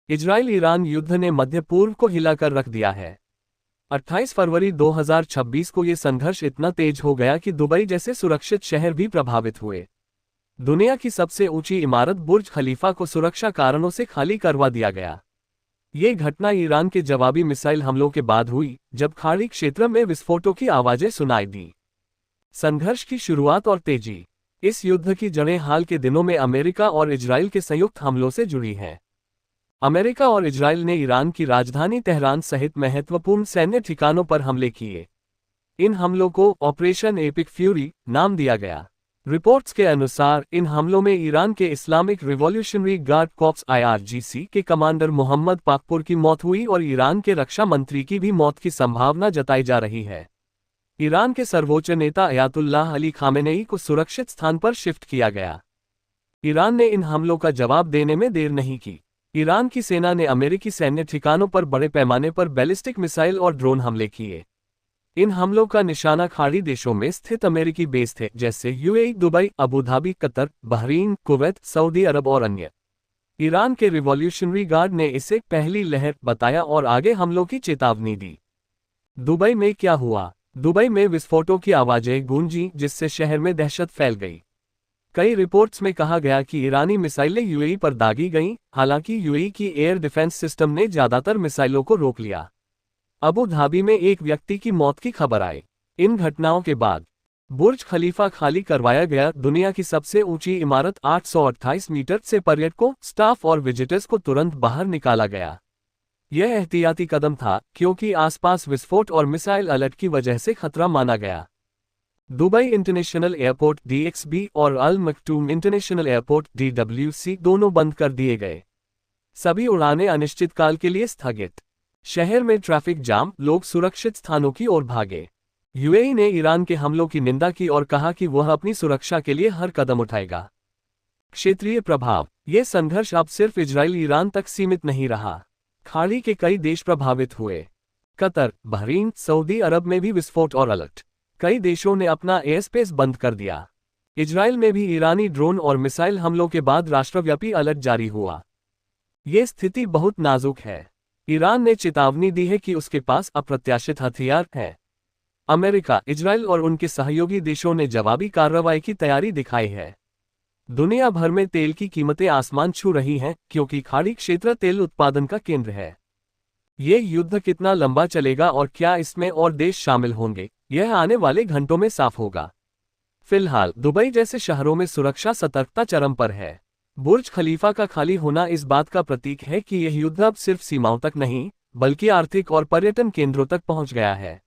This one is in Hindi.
इजराइल ईरान युद्ध ने मध्य पूर्व को हिलाकर रख दिया है। 28 फरवरी 2026 को ये संघर्ष इतना तेज हो गया कि दुबई जैसे सुरक्षित शहर भी प्रभावित हुए। दुनिया की सबसे ऊंची इमारत बुर्ज खलीफा को सुरक्षा कारणों से खाली करवा दिया गया। ये घटना ईरान के जवाबी मिसाइल हमलों के बाद हुई, जब खाड़ी क्षेत्र में विस्फोटों की आवाजें सुनाई दी। संघर्ष की शुरुआत और तेजी। इस युद्ध की जड़ें हाल के दिनों में अमेरिका और इजराइल के संयुक्त हमलों से जुड़ी हैं। अमेरिका और इजराइल ने ईरान की राजधानी तेहरान सहित महत्वपूर्ण सैन्य ठिकानों पर हमले किए। इन हमलों को ऑपरेशन एपिक फ्यूरी नाम दिया गया। रिपोर्ट्स के अनुसार इन हमलों में ईरान के Islamic revolutionary guard corps IRGC के कमांडर मोहम्मद पाकपुर की मौत हुई और ईरान के रक्षा मंत्री की भी मौत की संभावना जताई जा रही है। ईरान के सर्वोच्च नेता अयातुल्लाह अली खामेनेई को सुरक्षित स्थान पर शिफ्ट किया गया। ईरान ने इन हमलों का जवाब देने में देर नहीं की। ईरान की सेना ने अमेरिकी सैन्य ठिकानों पर बड़े पैमाने पर बैलिस्टिक मिसाइल और ड्रोन हमले किए। इन हमलों का निशाना खाड़ी देशों में स्थित अमेरिकी बेस थे, जैसे UAE, Dubai, Abu Dhabi, Qatar, Bahrain, Kuwait, Saudi Arab और अन्य। ईरान के रिवॉल्यूशनरी गार्ड ने इसे पहली लहर बताया और आगे हमलों की चेतावनी दी। दुबई में क्या हुआ? दुबई में विस्फोटों की आवाजें गूंजी, जिससे शहर में दहशत फैल गई। कई रिपोर्ट्स में कहा गया कि ईरानी मिसाइलें UAE पर दागी गईं, हालांकि UAE की एयर डिफेंस सिस्टम ने ज्यादातर मिसाइलों को रोक लिया। अबू धाबी में एक व्यक्ति की मौत की खबर आई। इन घटनाओं के बाद बुर्ज खलीफा खाली करवाया गया। दुनिया की सबसे ऊंची इमारत 828 मीटर से पर्यटकों, स्टाफ और विजिटर्स को तुरंत बाहर निकाला गया। यह एहतियाती कदम था, क्योंकि आसपास विस्फोट और मिसाइल अलर्ट की वजह से खतरा माना गया। दुबई इंटरनेशनल एयरपोर्ट DXB और अल मक्टूम इंटरनेशनल एयरपोर्ट DWC दोनों बंद कर दिए गए। सभी उड़ानें अनिश्चितकाल के लिए स्थगित। शहर में ट्रैफिक जाम, लोग सुरक्षित स्थानों की ओर भागे। UAE ने ईरान के हमलों की निंदा की और कहा कि वह अपनी सुरक्षा के लिए हर कदम उठाएगा। क्षेत्रीय प्रभाव। यह संघर्ष अब सिर्फ इजराइल ईरान तक सीमित नहीं रहा। खाड़ी के कई देश प्रभावित हुए। कतर, बहरीन, सऊदी अरब में भी विस्फोट और अलर्ट। कई देशों ने अपना एयरस्पेस बंद कर दिया। इजराइल में भी ईरानी ड्रोन और मिसाइल हमलों के बाद राष्ट्रव्यापी अलर्ट जारी हुआ। ये स्थिति बहुत नाजुक है। ईरान ने चेतावनी दी है कि उसके पास अप्रत्याशित हथियार हैं। अमेरिका, इजराइल और उनके सहयोगी देशों ने जवाबी कार्रवाई की तैयारी दिखाई है। दुनिया भर में तेल की कीमतें आसमान छू रही हैं, क्योंकि खाड़ी क्षेत्र तेल उत्पादन का केंद्र है। ये युद्ध कितना लंबा चलेगा और क्या इसमें और देश शामिल होंगे, यह आने वाले घंटों में साफ होगा। फिलहाल दुबई जैसे शहरों में सुरक्षा सतर्कता चरम पर है। बुर्ज खलीफा का खाली होना इस बात का प्रतीक है कि यह युद्ध अब सिर्फ सीमाओं तक नहीं, बल्कि आर्थिक और पर्यटन केंद्रों तक पहुंच गया है।